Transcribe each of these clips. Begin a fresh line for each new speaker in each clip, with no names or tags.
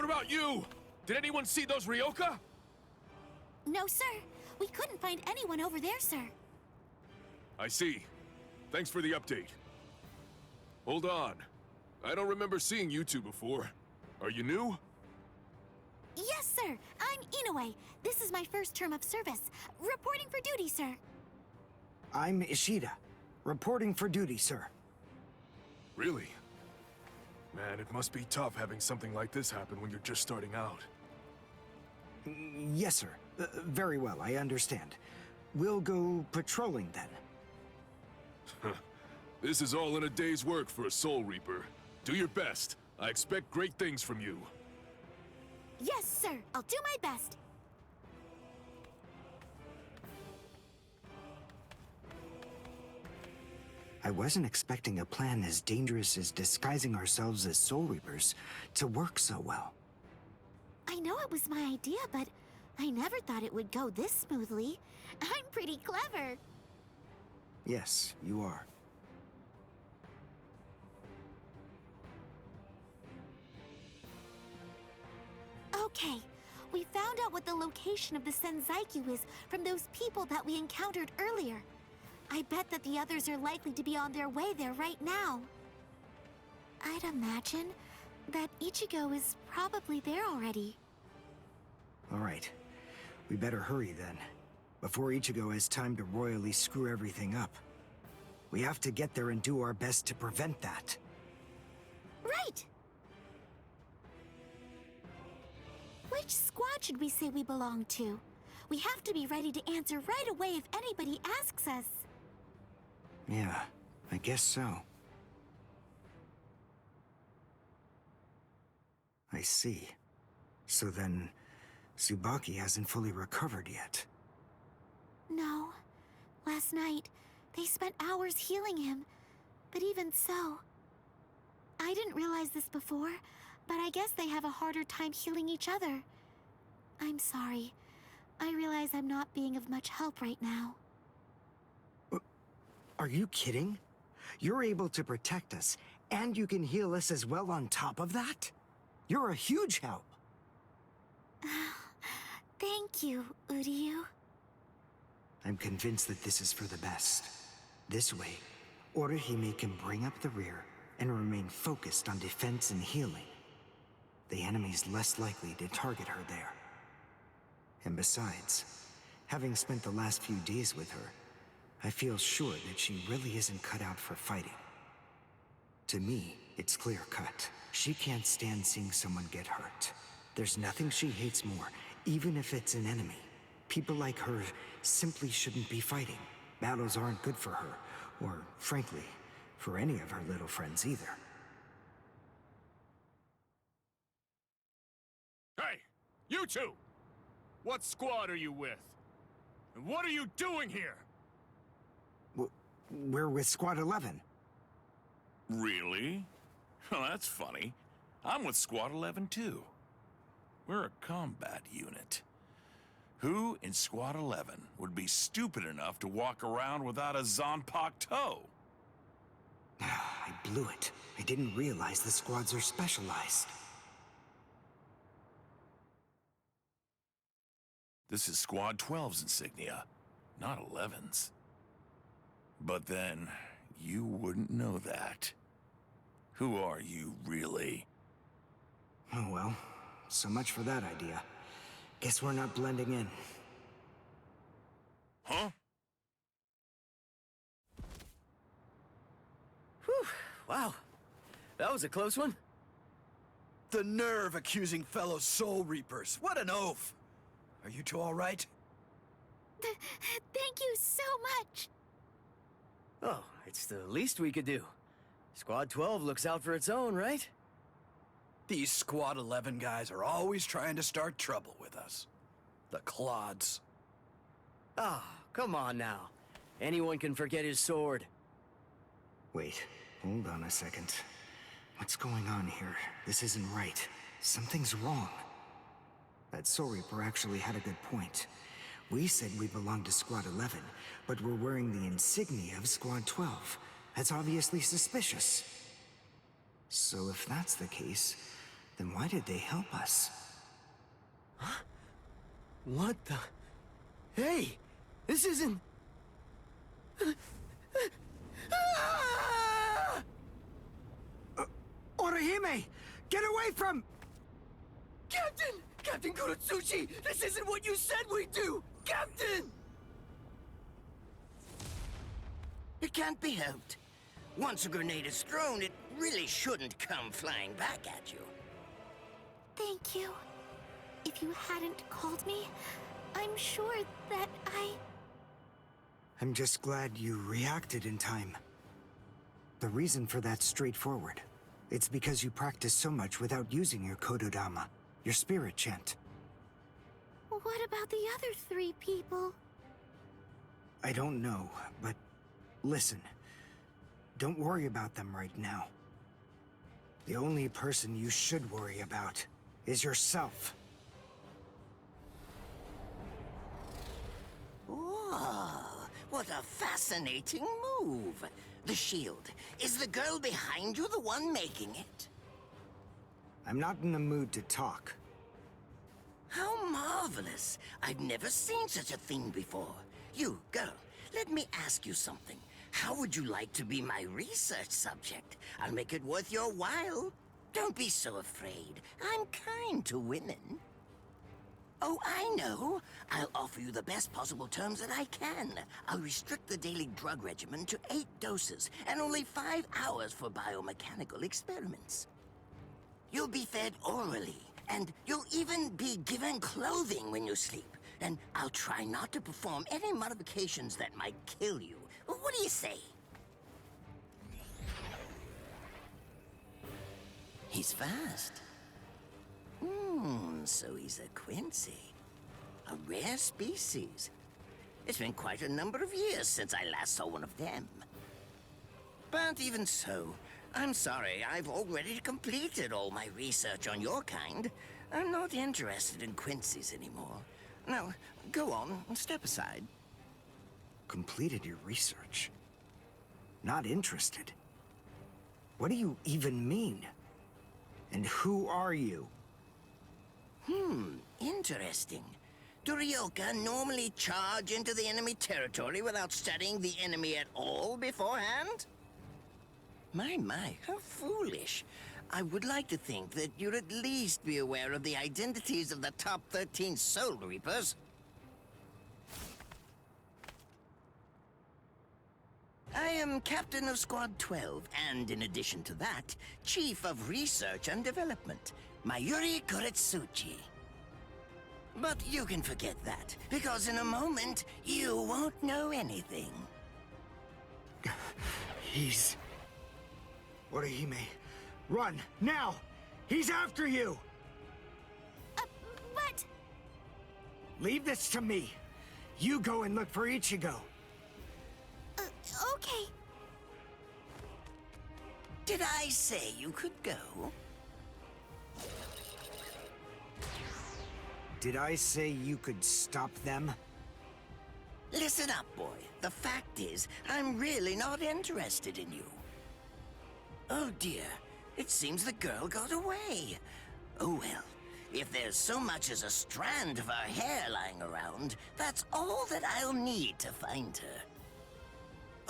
about you? Did anyone see those Ryoka?
No, sir. We couldn't find anyone over there, sir.
I see. Thanks for the update. Hold on. I don't remember seeing you two before. Are you new?
Yes, sir. I'm Inoue. This is my first term of service. Reporting for duty, sir.
I'm Ishida. Reporting for duty, sir.
Really? Man, it must be tough having something like this happen when you're just starting out.
Yes, sir. Very well, I understand. We'll go patrolling then.
This is all in a day's work for a Soul Reaper. Do your best. I expect great things from you.
Yes, sir. I'll do my best.
I wasn't expecting a plan as dangerous as disguising ourselves as Soul Reapers to work so well.
I know it was my idea, but I never thought it would go this smoothly. I'm pretty clever.
Yes, you are.
Okay, we found out what the location of the Senzaikyu is from those people that we encountered earlier. I bet that the others are likely to be on their way there right now. I'd imagine that Ichigo is probably there already.
All right. We better hurry then, before Ichigo has time to royally screw everything up. We have to get there and do our best to prevent that.
Right! Which squad should we say we belong to? We have to be ready to answer right away if anybody asks us.
Yeah, I guess so. I see. So then, Tsubaki hasn't fully recovered yet.
No. Last night, they spent hours healing him. But even so... I didn't realize this before, but I guess they have a harder time healing each other. I'm sorry. I realize I'm not being of much help right now.
Are you kidding? You're able to protect us, and you can heal us as well on top of that? You're a huge help!
Thank you, Uryu.
I'm convinced that this is for the best. This way, Orihime can bring up the rear and remain focused on defense and healing. The enemy's less likely to target her there. And besides, having spent the last few days with her, I feel sure that she really isn't cut out for fighting. To me, it's clear-cut. She can't stand seeing someone get hurt. There's nothing she hates more, even if it's an enemy. People like her simply shouldn't be fighting. Battles aren't good for her, or, frankly, for any of her little friends either.
Hey, you two! What squad are you with? And what are you doing here?
We're with Squad 11.
Really? Well, that's funny. I'm with Squad 11 too. We're a combat unit. Who in Squad 11 would be stupid enough to walk around without a Zanpakuto toe?
I blew it. I didn't realize the squads are specialized.
This is Squad 12's insignia, not 11's. But then, you wouldn't know that. Who are you, really?
Oh well, so much for that idea. Guess we're not blending in.
Huh?
Whew, wow. That was a close one.
The nerve accusing fellow Soul Reapers. What an oaf! Are you two all right?
Thank you so much!
Oh, it's the least we could do. Squad 12 looks out for its own, right?
These Squad 11 guys are always trying to start trouble with us. The clods.
Ah, come on now. Anyone can forget his sword.
Wait, hold on a second. What's going on here? This isn't right. Something's wrong. That Soul Reaper actually had a good point. We said we belonged to Squad 11, but we're wearing the insignia of Squad 12. That's obviously suspicious. So if that's the case, Then why did they help us?
What the? Hey! This isn't...
Orihime! Get away from...
Captain! Captain Kurotsuchi! This isn't what you said we'd do! Captain!
It can't be helped. Once a grenade is thrown, it really shouldn't come flying back at you.
Thank you. If you hadn't called me, I'm sure that
I'm just glad you reacted in time. The reason for that's straightforward. It's because you practice so much without using your Kododama, your spirit chant.
What about the other 3 people?
I don't know, but listen. Don't worry about them right now. The only person you should worry about is yourself.
Whoa, what a fascinating move. The shield. Is the girl behind you the one making it?
I'm not in the mood to talk.
How marvelous. I've never seen such a thing before. You, girl, let me ask you something. How would you like to be my research subject? I'll make it worth your while. Don't be so afraid. I'm kind to women. Oh, I know. I'll offer you the best possible terms that I can. I'll restrict the daily drug regimen to 8 doses and only 5 hours for biomechanical experiments. You'll be fed orally, and you'll even be given clothing when you sleep. And I'll try not to perform any modifications that might kill you. What do you say? He's fast. So he's a Quincy. A rare species. It's been quite a number of years since I last saw one of them. But even so, I'm sorry, I've already completed all my research on your kind. I'm not interested in Quincy's anymore. Now, go on, step aside.
Completed your research? Not interested? What do you even mean? And who are you?
Interesting. Do Ryoka normally charge into the enemy territory without studying the enemy at all beforehand? My, how foolish. I would like to think that you'd at least be aware of the identities of the top 13 Soul Reapers. I am Captain of Squad 12, and in addition to that, Chief of Research and Development, Mayuri Kurotsuchi. But you can forget that, because in a moment, you won't know anything.
He's... Orihime, run, now! He's after you!
But...
Leave this to me. You go and look for Ichigo.
Okay.
Did I say you could go?
Did I say you could stop them?
Listen up, boy. The fact is, I'm really not interested in you. Oh dear, it seems the girl got away. Oh well, if there's so much as a strand of her hair lying around, that's all that I'll need to find her.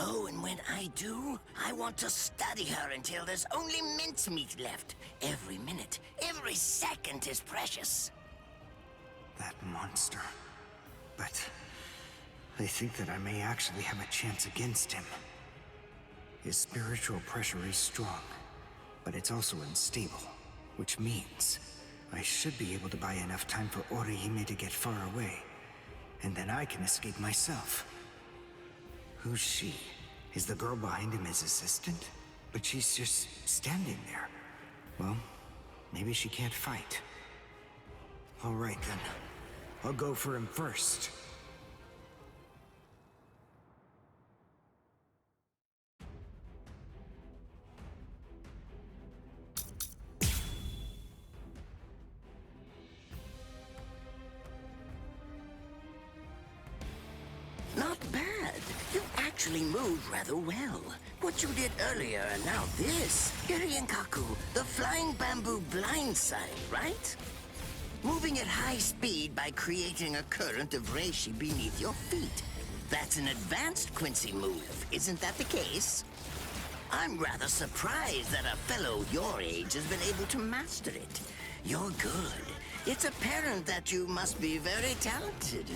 Oh, and when I do, I want to study her until there's only mincemeat left. Every minute, every second is precious.
That monster. But I think that I may actually have a chance against him. His spiritual pressure is strong, but it's also unstable, which means I should be able to buy enough time for Orihime to get far away, and then I can escape myself. Who's she? Is the girl behind him his assistant? But she's just standing there. Well, maybe she can't fight. All right then. I'll go for him first.
Not bad. You actually moved rather well. What you did earlier and now this. Yurienkaku, the flying bamboo blindside, right? Moving at high speed by creating a current of reishi beneath your feet. That's an advanced Quincy move, isn't that the case? I'm rather surprised that a fellow your age has been able to master it. You're good. It's apparent that you must be very talented,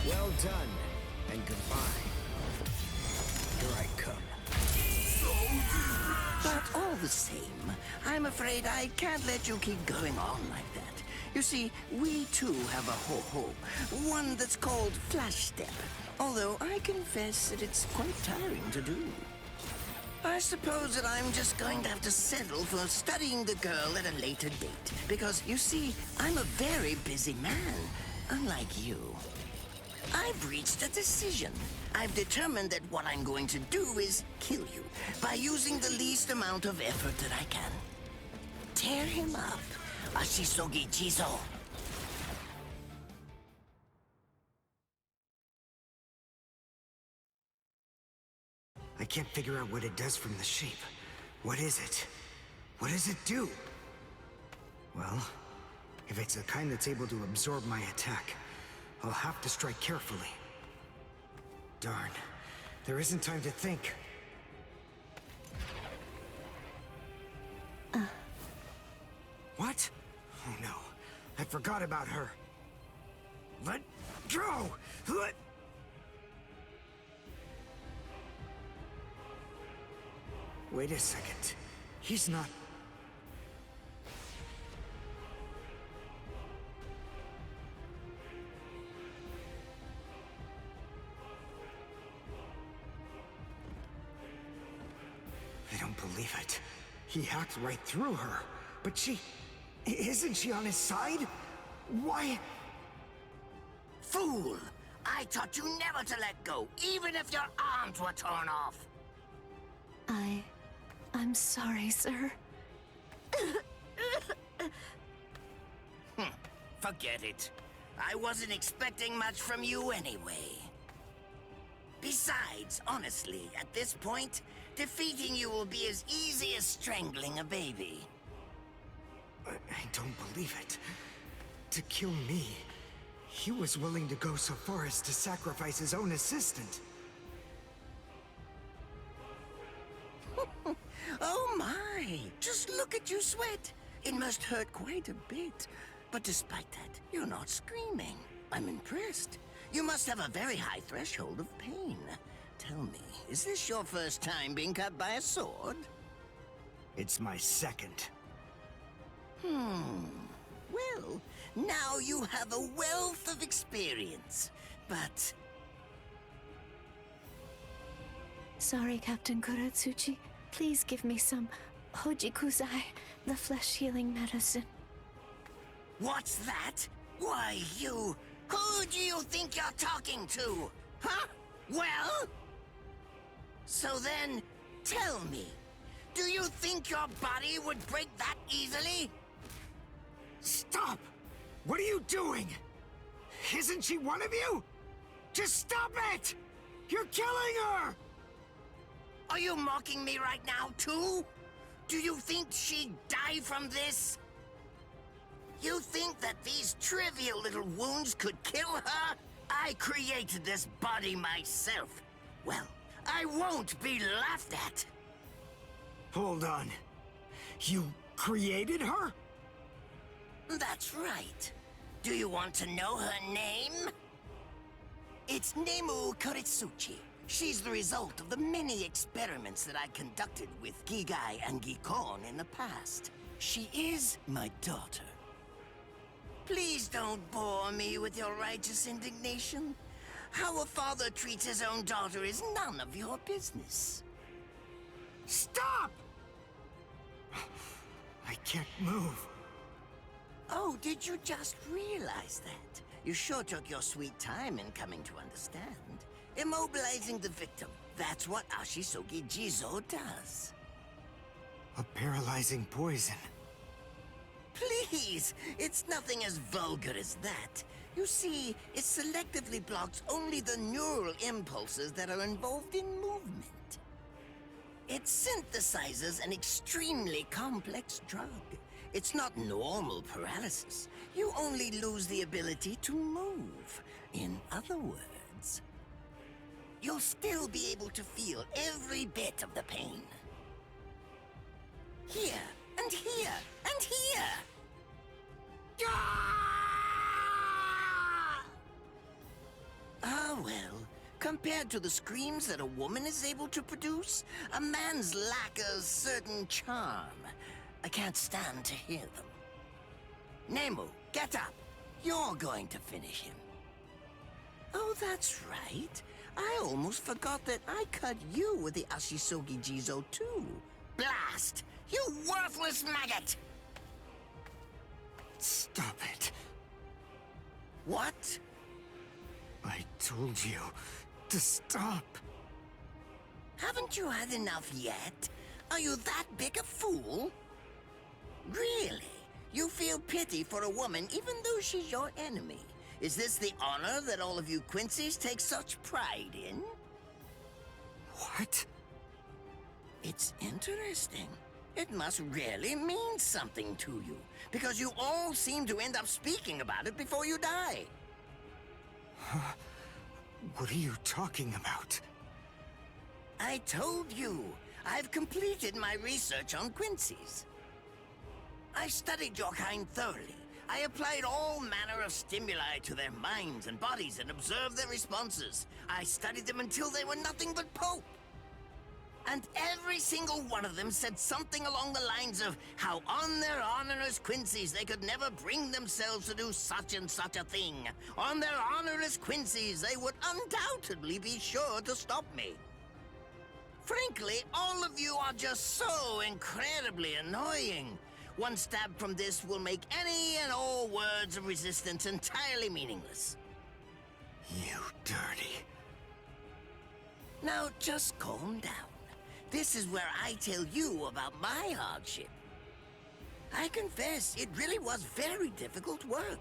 Well done, and goodbye. Here I come.
But all the same, I'm afraid I can't let you keep going on like that. You see, we too have a ho-ho, one that's called Flash Step, although I confess that it's quite tiring to do. I suppose that I'm just going to have to settle for studying the girl at a later date, because, you see, I'm a very busy man, unlike you. I've reached a decision. I've determined that what I'm going to do is kill you by using the least amount of effort that I can. Tear him up, Ashisogi Jizo.
I can't figure out what it does from the shape. What is it? What does it do? Well, if it's the kind that's able to absorb my attack, I'll have to strike carefully. Darn, there isn't time to think. What? Oh no, I forgot about her. Let go! Let... Wait a second. He's not... I don't believe it. He hacked right through her. But she... Isn't she on his side? Why...
Fool! I taught you never to let go, even if your arms were torn off.
I'm sorry, sir.
Forget it. I wasn't expecting much from you anyway. Besides, honestly, at this point, defeating you will be as easy as strangling a baby.
I don't believe it. To kill me, he was willing to go so far as to sacrifice his own assistant.
Oh my! Just look at you sweat! It must hurt quite a bit. But despite that, you're not screaming. I'm impressed. You must have a very high threshold of pain. Tell me, is this your first time being cut by a sword?
It's my second.
Well, now you have a wealth of experience. But...
Sorry, Captain Kuratsuchi. Please give me some Hojikuzai, the flesh-healing medicine.
what's that? Why, you... Who do you think you're talking to? Huh? Well? So then, tell me, do you think your body would break that easily?
Stop! What are you doing? Isn't she one of you? Just stop it! You're killing her!
Are you mocking me right now, too? Do you think she'd die from this? You think that these trivial little wounds could kill her? I created this body myself. Well, I won't be laughed at.
Hold on. You created her?
That's right. Do you want to know her name? It's Nemu Kuritsuchi, She's the result of the many experiments that I conducted with Gigai and Gikon in the past. She is my daughter. Please don't bore me with your righteous indignation. How a father treats his own daughter is none of your business.
Stop! I can't move.
Oh, did you just realize that? You sure took your sweet time in coming to understand. Immobilizing the victim. That's what Ashisogi Jizo does.
A paralyzing poison.
Please! It's nothing as vulgar as that. You see, it selectively blocks only the neural impulses that are involved in movement. It synthesizes an extremely complex drug. It's not normal paralysis. You only lose the ability to move. In other words, you'll still be able to feel every bit of the pain. Here, and here, and here! Ah, well, compared to the screams that a woman is able to produce, a man's lack a certain charm. I can't stand to hear them. Nemu, get up. You're going to finish him. Oh, that's right. I almost forgot that I cut you with the Ashisogi Jizo too. Blast! You worthless maggot!
Stop it.
What?
I told you to stop.
Haven't you had enough yet? Are you that big a fool? Really? You feel pity for a woman even though she's your enemy? Is this the honor that all of you Quincy's take such pride in?
What?
It's interesting. It must really mean something to you, because you all seem to end up speaking about it before you die.
What are you talking about?
I told you, I've completed my research on Quincy's. I studied your kind thoroughly. I applied all manner of stimuli to their minds and bodies and observed their responses. I studied them until they were nothing but pulp. And every single one of them said something along the lines of how on their honorless Quincy's they could never bring themselves to do such and such a thing. On their honorless Quincy's they would undoubtedly be sure to stop me. Frankly, all of you are just so incredibly annoying. One stab from this will make any and all words of resistance entirely meaningless.
You dirty.
Now just calm down. This is where I tell you about my hardship. I confess, it really was very difficult work.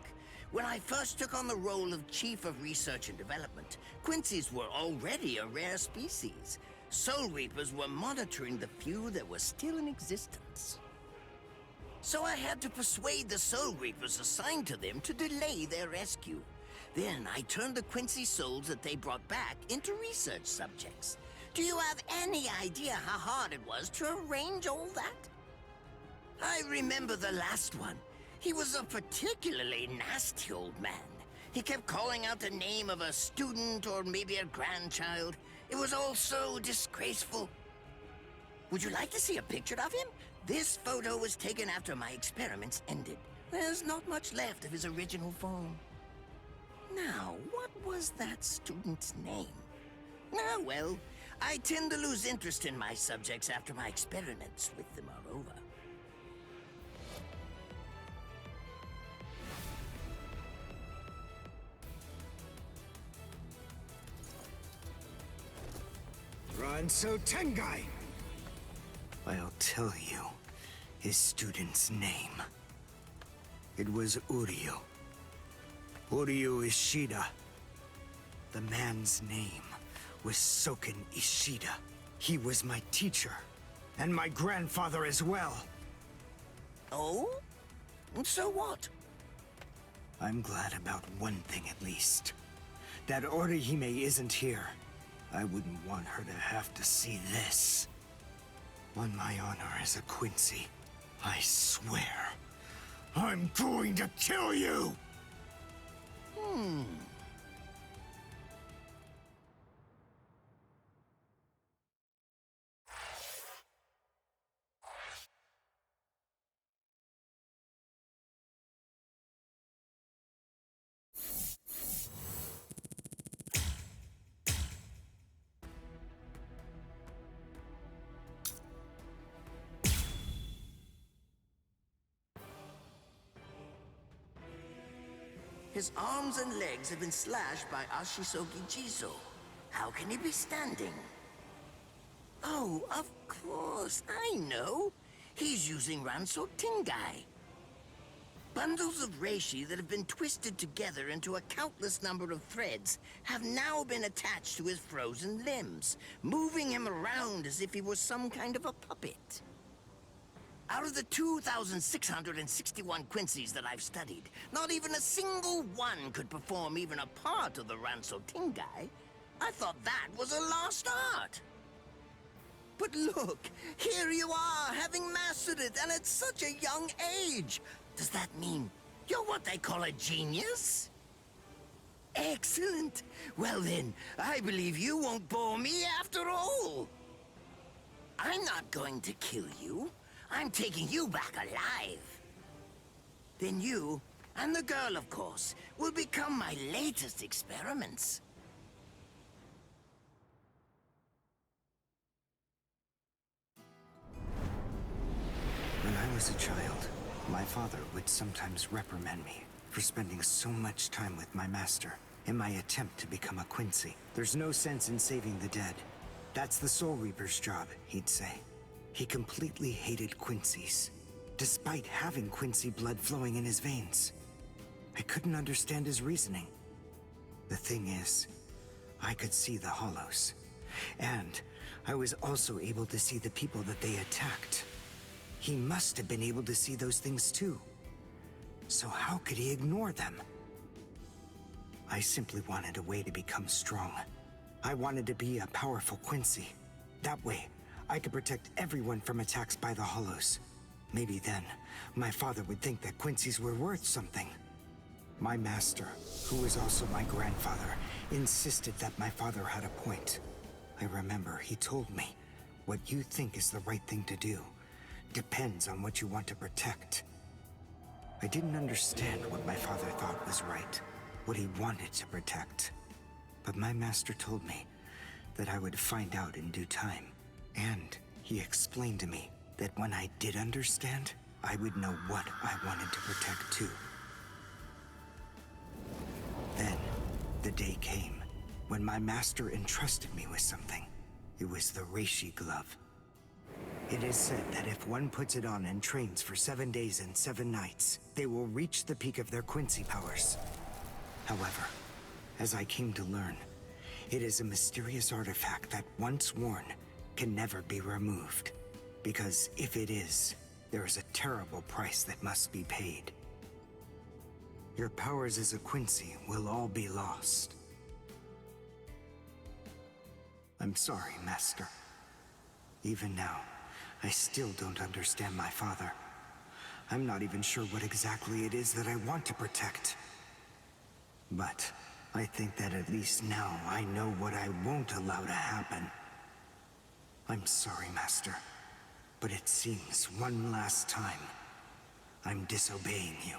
When I first took on the role of Chief of Research and Development, Quincy's were already a rare species. Soul Reapers were monitoring the few that were still in existence. So I had to persuade the Soul Reapers assigned to them to delay their rescue. Then I turned the Quincy souls that they brought back into research subjects. Do you have any idea how hard it was to arrange all that? I remember the last one. He was a particularly nasty old man. He kept calling out the name of a student or maybe a grandchild. It was all so disgraceful. Would you like to see a picture of him? This photo was taken after my experiments ended. There's not much left of his original form. Now, what was that student's name? Ah, well, I tend to lose interest in my subjects after my experiments with them are over.
Ranso Tengai! I'll tell you his student's name. It was Uryu. Uryu Ishida. The man's name was Soken Ishida. He was my teacher, and my grandfather as well.
Oh? So what?
I'm glad about one thing at least. That Orihime isn't here. I wouldn't want her to have to see this. On my honor as a Quincy, I swear, I'm going to kill you!
His arms and legs have been slashed by Ashisogi Jizo. How can he be standing? Oh, of course, I know. He's using Ranso Tingai. Bundles of reishi that have been twisted together into a countless number of threads have now been attached to his frozen limbs, moving him around as if he was some kind of a puppet. Out of the 2,661 Quincy's that I've studied, not even a single one could perform even a part of the Ranso Tingai. I thought that was a lost art. But look, here you are, having mastered it, and at such a young age. Does that mean you're what they call a genius? Excellent. Well then, I believe you won't bore me after all. I'm not going to kill you. I'm taking you back alive. Then you, and the girl of course, will become my latest experiments.
When I was a child, my father would sometimes reprimand me for spending so much time with my master in my attempt to become a Quincy. There's no sense in saving the dead. That's the Soul Reaper's job, he'd say. He completely hated Quincy's, despite having Quincy blood flowing in his veins. I couldn't understand his reasoning. The thing is, I could see the hollows, and I was also able to see the people that they attacked. He must have been able to see those things too. So how could he ignore them? I simply wanted a way to become strong. I wanted to be a powerful Quincy. That way, I could protect everyone from attacks by the hollows. Maybe then, my father would think that Quincy's were worth something. My master, who was also my grandfather, insisted that my father had a point. I remember he told me, what you think is the right thing to do depends on what you want to protect. I didn't understand what my father thought was right, what he wanted to protect. But my master told me that I would find out in due time. And he explained to me that when I did understand, I would know what I wanted to protect too. Then, the day came when my master entrusted me with something. It was the Reishi Glove. It is said that if one puts it on and trains for 7 days and 7 nights, they will reach the peak of their Quincy powers. However, as I came to learn, it is a mysterious artifact that once worn can never be removed. Because if it is, there is a terrible price that must be paid. Your powers as a Quincy will all be lost. I'm sorry, Master. Even now, I still don't understand my father. I'm not even sure what exactly it is that I want to protect. But I think that at least now I know what I won't allow to happen. I'm sorry, Master, but it seems one last time I'm disobeying you.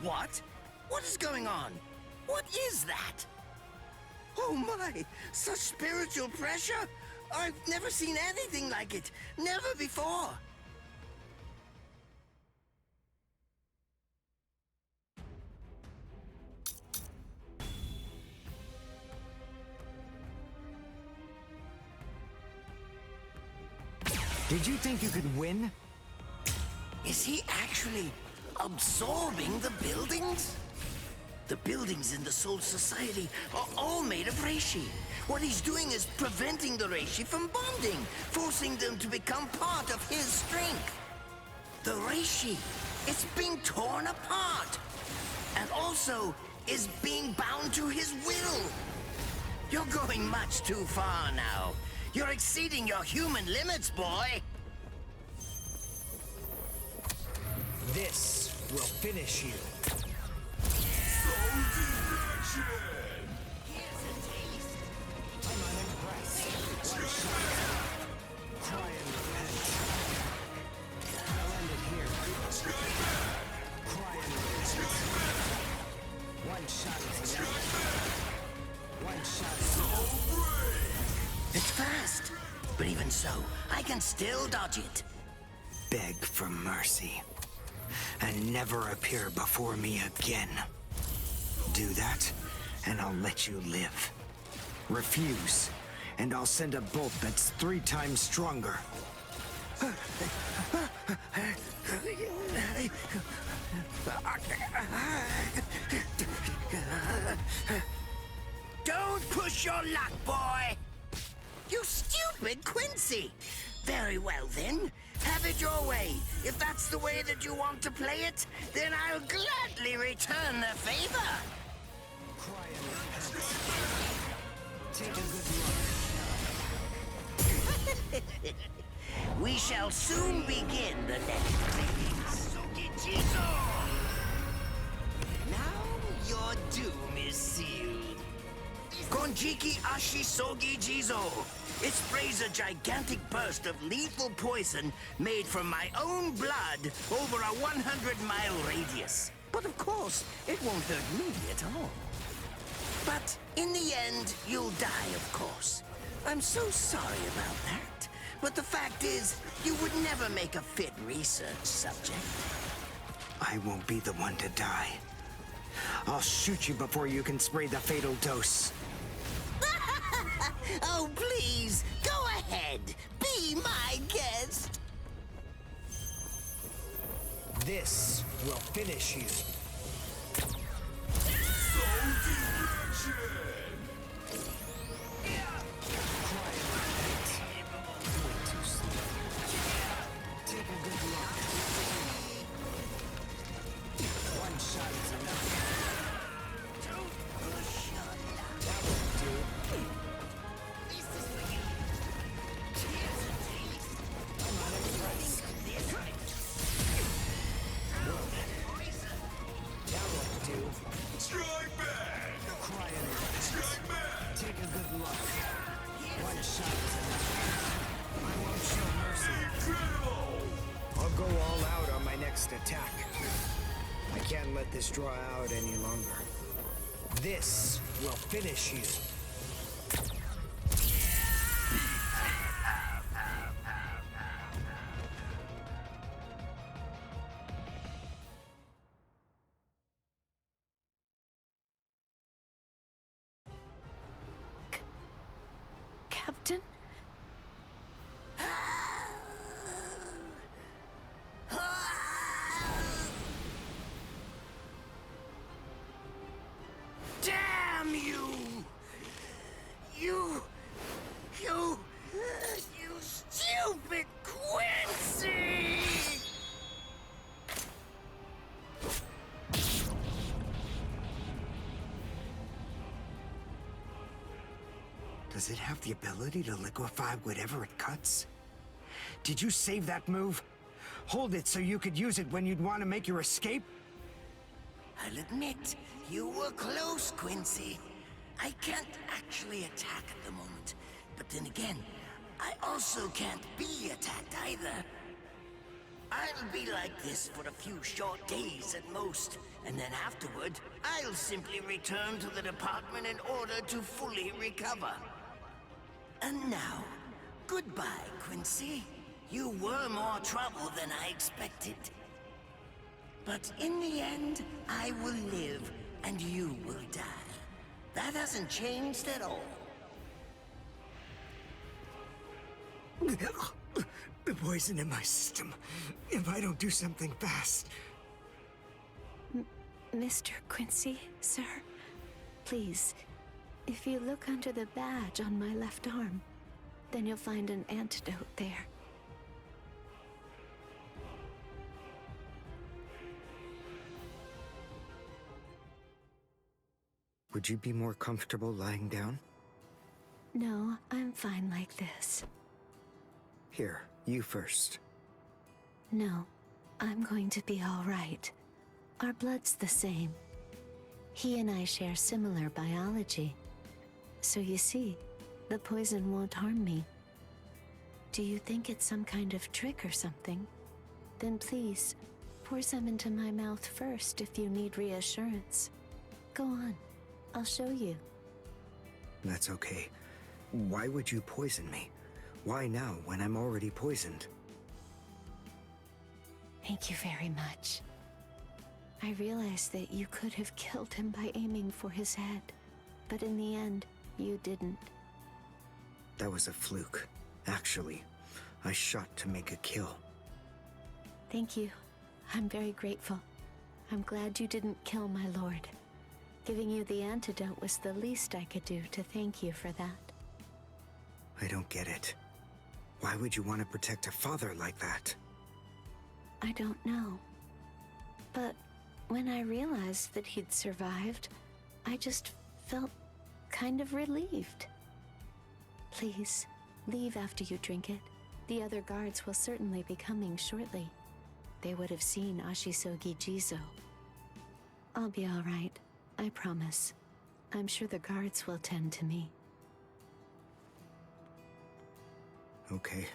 What? What is going on? What is that? Oh my! Such spiritual pressure! I've never seen anything like it! Never before!
Did you think you could win?
Is he actually absorbing the buildings? The buildings in the Soul Society are all made of reishi. What he's doing is preventing the reishi from bonding, forcing them to become part of his strength. The reishi, it's being torn apart, and also is being bound to his will. You're going much too far now. You're exceeding your human limits, boy.
This will finish you.
Here's a taste.
I'm unimpressed. One shot. Try and repent. One shot is enough. One shot is enough.
It's fast. But even so, I can still dodge it.
Beg for mercy. And never appear before me again. Do that, and I'll let you live. Refuse, and I'll send a bolt that's 3 times stronger.
Don't push your luck, boy! You stupid Quincy! Very well then. Have it your way. If that's the way that you want to play it, then I'll gladly return the favor.
Take a good look.
We shall soon begin the next phase. Now your doom is sealed. Konjiki Ashisogi Jizo. It sprays a gigantic burst of lethal poison made from my own blood over a 100-mile radius. But of course, it won't hurt me at all. But in the end, you'll die, of course. I'm so sorry about that. But the fact is, you would never make a fit research subject.
I won't be the one to die. I'll shoot you before you can spray the fatal dose.
Oh, please, go ahead. Be my guest.
This will finish you. Take a good look. One shot is enough. That won't do. I'm unimpressed. That won't do.
Strike back!
Cry in it.
Strike back!
Take a good look. One shot is enough. I won't show mercy.
Incredible!
I'll go all out on my next attack. I can't let this draw out any longer. This will finish you.
Captain?
Damn you! You stupid Quincy!
Does it have the ability to liquefy whatever it cuts? Did you save that move? Hold it so you could use it when you'd want to make your escape?
I'll admit, you were close, Quincy. I can't actually attack at the moment, but then again, I also can't be attacked either. I'll be like this for a few short days at most, and then afterward, I'll simply return to the department in order to fully recover. And now, goodbye, Quincy. You were more trouble than I expected. But in the end, I will live, and you will die. That hasn't changed at all.
The poison in my system. If I don't do something fast.
Mr. Quincy, sir, please, if you look under the badge on my left arm, then you'll find an antidote there.
Would you be more comfortable lying down?
No, I'm fine like this.
Here, you first.
No, I'm going to be all right. Our blood's the same. He and I share similar biology. So you see, the poison won't harm me. Do you think it's some kind of trick or something? Then please, pour some into my mouth first if you need reassurance. Go on. I'll show you.
That's okay. Why would you poison me? Why now, when I'm already poisoned?
Thank you very much. I realized that you could have killed him by aiming for his head, but in the end, you didn't.
That was a fluke. Actually, I shot to make a kill.
Thank you. I'm very grateful. I'm glad you didn't kill my lord. Giving you the antidote was the least I could do to thank you for that.
I don't get it. Why would you want to protect a father like that?
I don't know. But when I realized that he'd survived, I just felt kind of relieved. Please, leave after you drink it. The other guards will certainly be coming shortly. They would have seen Ashisogi Jizo. I'll be all right, I promise. I'm sure the guards will tend to me.
Okay.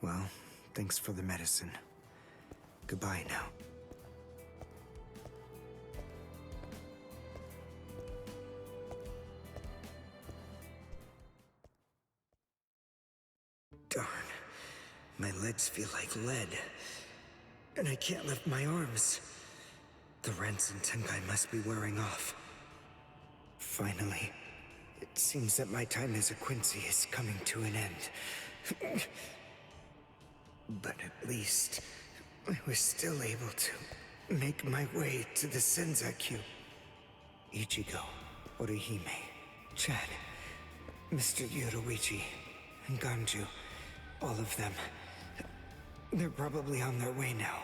Well, thanks for the medicine. Goodbye now. Darn. My legs feel like lead. And I can't lift my arms. The Ranson Tenkai must be wearing off. Finally, it seems that my time as a Quincy is coming to an end. But at least, I was still able to make my way to the Senzakyu. Ichigo, Orihime, Chad, Mr. Yoruichi, and Ganju, all of them. They're probably on their way now.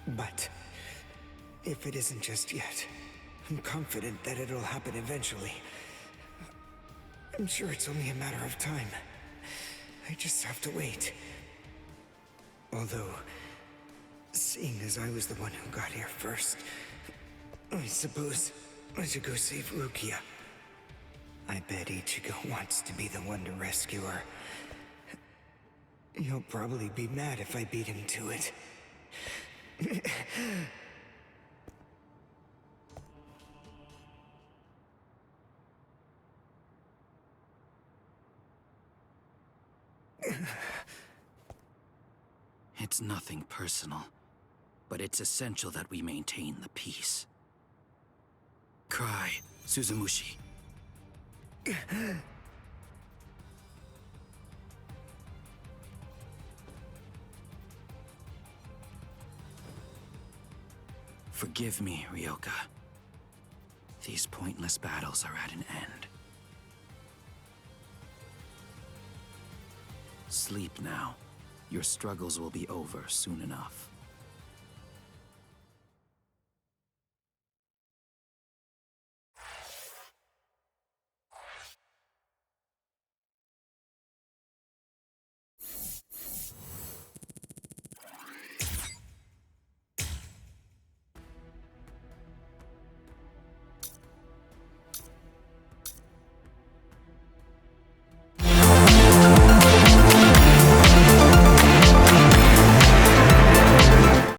But if it isn't just yet, I'm confident that it'll happen eventually. I'm sure it's only a matter of time. I just have to wait. Although, seeing as I was the one who got here first, I suppose I should go save Rukia. I bet Ichigo wants to be the one to rescue her. He'll probably be mad if I beat him to it.
It's nothing personal, but it's essential that we maintain the peace. Cry, Suzumushi. Forgive me, Ryoka. These pointless battles are at an end. Sleep now. Your struggles will be over soon enough.